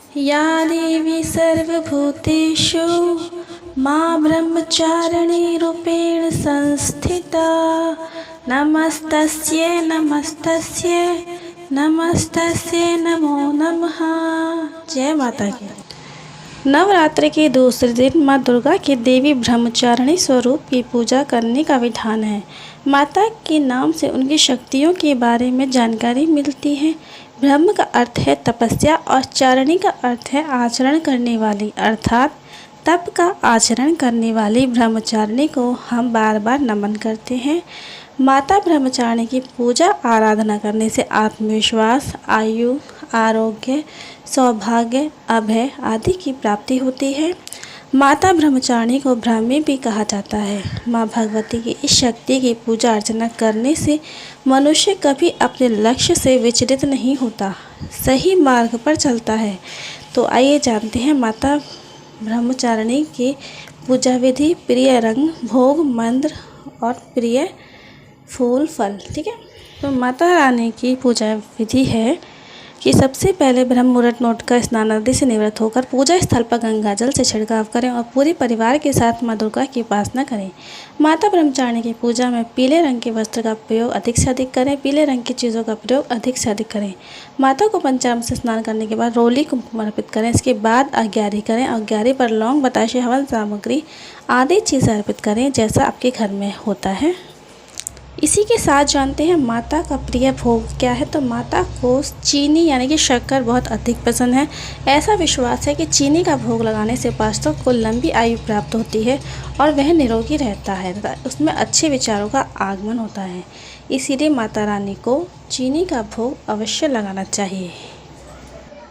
या देवी सर्वभूतेषु मां ब्रह्मचारिणी रूपेण संस्थिता। नमस्तस्यै नमस्तस्यै नमस्तस्यै नमो नमः। जय माता की। नवरात्रि के दूसरे दिन माँ दुर्गा के देवी ब्रह्मचारिणी स्वरूप की पूजा करने का विधान है। माता के नाम से उनकी शक्तियों के बारे में जानकारी मिलती है। ब्रह्म का अर्थ है तपस्या और चारिणी का अर्थ है आचरण करने वाली, अर्थात तप का आचरण करने वाली ब्रह्मचारिणी को हम बार बार नमन करते हैं। माता ब्रह्मचारिणी की पूजा आराधना करने से आत्मविश्वास, आयु, आरोग्य, सौभाग्य, अभय आदि की प्राप्ति होती है। माता ब्रह्मचारिणी को ब्राह्मी भी कहा जाता है। माँ भगवती की इस शक्ति की पूजा अर्चना करने से मनुष्य कभी अपने लक्ष्य से विचलित नहीं होता, सही मार्ग पर चलता है। तो आइए जानते हैं माता ब्रह्मचारिणी की पूजा विधि, प्रिय रंग, भोग, मंत्र और प्रिय फूल फल। ठीक है, तो माता रानी की पूजा विधि है कि सबसे पहले ब्रह्म मुहूर्त नोट का स्नान आदि से निवृत्त होकर पूजा स्थल पर गंगा जल से छिड़काव करें और पूरे परिवार के साथ माँ दुर्गा की उपासना करें। माता ब्रह्मचारिणी की पूजा में पीले रंग के वस्त्र का प्रयोग अधिक से अधिक करें, पीले रंग की चीज़ों का प्रयोग अधिक से अधिक करें। माता को पंचामृत से स्नान करने के बाद रोली कुमकुम अर्पित करें। इसके बाद अग्यारी करें। अग्यारी पर लौंग, बताशे, हवन सामग्री आदि चीज़ें अर्पित करें जैसा आपके घर में होता है। इसी के साथ जानते हैं माता का प्रिय भोग क्या है। तो माता को चीनी यानी कि शक्कर बहुत अधिक पसंद है। ऐसा विश्वास है कि चीनी का भोग लगाने से उपासक को लंबी आयु प्राप्त होती है और वह निरोगी रहता है तथा उसमें अच्छे विचारों का आगमन होता है। इसीलिए माता रानी को चीनी का भोग अवश्य लगाना चाहिए।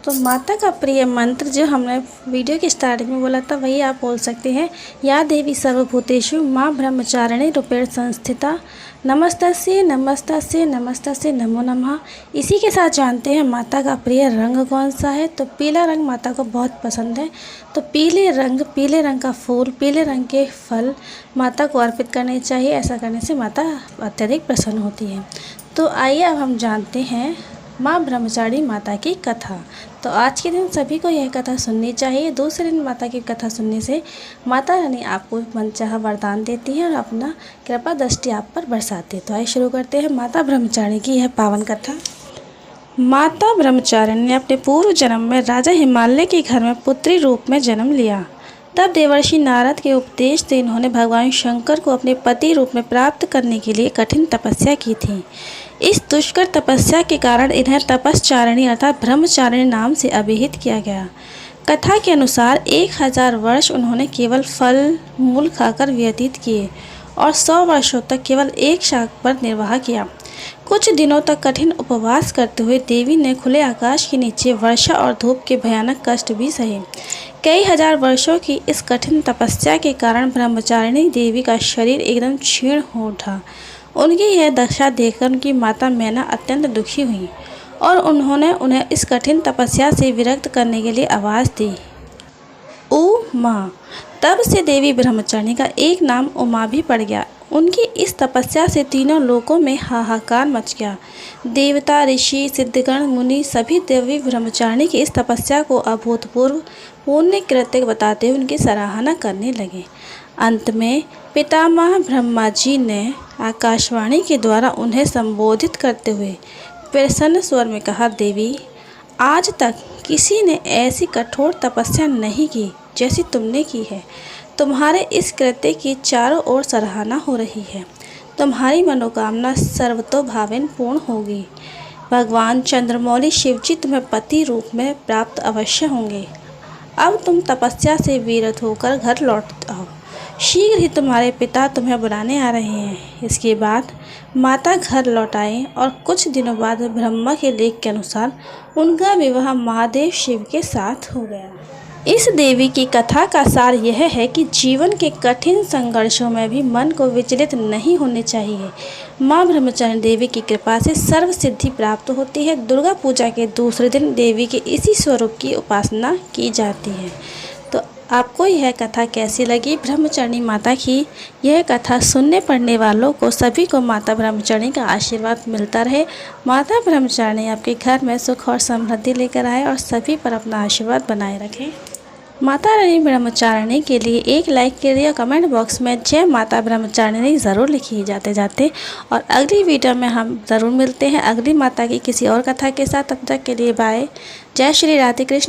तो माता का प्रिय मंत्र जो हमने वीडियो की स्टार्टिंग में बोला था वही आप बोल सकते हैं। या देवी सर्वभूतेषु माँ ब्रह्मचारिणी रूपेण संस्थिता। नमस्तस्यै नमस्तस्यै नमस्तस्यै नमो नमः। इसी के साथ जानते हैं माता का प्रिय रंग कौन सा है। तो पीला रंग माता को बहुत पसंद है। तो पीले रंग का फूल, पीले रंग के फल माता को अर्पित करने चाहिए। ऐसा करने से माता अत्यधिक प्रसन्न होती है। तो आइए अब हम जानते हैं माँ ब्रह्मचारिणी माता की कथा। तो आज के दिन सभी को यह कथा सुननी चाहिए। दूसरे दिन माता की कथा सुनने से माता रानी आपको मनचाहा वरदान देती है और अपना कृपा दृष्टि आप पर बरसाती है। तो आइए शुरू करते हैं माता ब्रह्मचारिणी की यह पावन कथा। माता ब्रह्मचारिणी ने अपने पूर्व जन्म में राजा हिमालय के घर में पुत्री रूप में जन्म लिया। तब देवर्षि नारद के उपदेश से इन्होंने भगवान शंकर को अपने पति रूप में प्राप्त करने के लिए कठिन तपस्या की थी। इस दुष्कर तपस्या के कारण इन्हें तपस्चारिणी अर्थात ब्रह्मचारिणी नाम से अभिहित किया गया। कथा के अनुसार 1000 वर्ष उन्होंने केवल फल मूल खाकर व्यतीत किए और 100 वर्षों तक केवल एक शाक पर निर्वाह किया। कुछ दिनों तक कठिन उपवास करते हुए देवी ने खुले आकाश के नीचे वर्षा और धूप के भयानक कष्ट भी सहे। कई हजार वर्षों की इस कठिन तपस्या के कारण ब्रह्मचारिणी देवी का शरीर एकदम क्षीण हो उठा। उनकी यह दशा देखकर उनकी माता मैना अत्यंत दुखी हुई और उन्होंने उन्हें इस कठिन तपस्या से विरक्त करने के लिए आवाज़ दी, उमा। तब से देवी ब्रह्मचारिणी का एक नाम उमा भी पड़ गया। उनकी इस तपस्या से तीनों लोकों में हाहाकार मच गया। देवता, ऋषि, सिद्धगण, मुनि सभी देवी ब्रह्मचारिणी की इस तपस्या को अभूतपूर्व पुण्य कृत्य बताते हुए उनकी सराहना करने लगे। अंत में पितामह ब्रह्मा जी ने आकाशवाणी के द्वारा उन्हें संबोधित करते हुए प्रसन्न स्वर में कहा, देवी, आज तक किसी ने ऐसी कठोर तपस्या नहीं की जैसी तुमने की है। तुम्हारे इस कृत्य की चारों ओर सराहना हो रही है। तुम्हारी मनोकामना सर्वतोभावेन पूर्ण होगी। भगवान चंद्रमौली शिवजी तुम्हें पति रूप में प्राप्त अवश्य होंगे। अब तुम तपस्या से विरत होकर घर लौट आओ। शीघ्र ही तुम्हारे पिता तुम्हें बुलाने आ रहे हैं। इसके बाद माता घर लौट आई और कुछ दिनों बाद ब्रह्मा के लेख के अनुसार उनका विवाह महादेव शिव के साथ हो गया। इस देवी की कथा का सार यह है कि जीवन के कठिन संघर्षों में भी मन को विचलित नहीं होने चाहिए। माँ ब्रह्मचारिणी देवी की कृपा से सर्व सिद्धि प्राप्त होती है। दुर्गा पूजा के दूसरे दिन देवी के इसी स्वरूप की उपासना की जाती है। तो आपको यह कथा कैसी लगी ब्रह्मचारिणी माता की? यह कथा सुनने पढ़ने वालों को सभी को माता ब्रह्मचारिणी का आशीर्वाद मिलता रहे। माता ब्रह्मचारिणी आपके घर में सुख और समृद्धि लेकर आए और सभी पर अपना आशीर्वाद बनाए रखें। माता रानी ब्रह्मचारिणी के लिए एक लाइक करिए, कमेंट बॉक्स में जय माता ब्रह्मचारिणी ज़रूर लिखिए जाते जाते। और अगली वीडियो में हम ज़रूर मिलते हैं अगली माता की किसी और कथा के साथ। तब तक के लिए बाय। जय श्री राधे कृष्ण।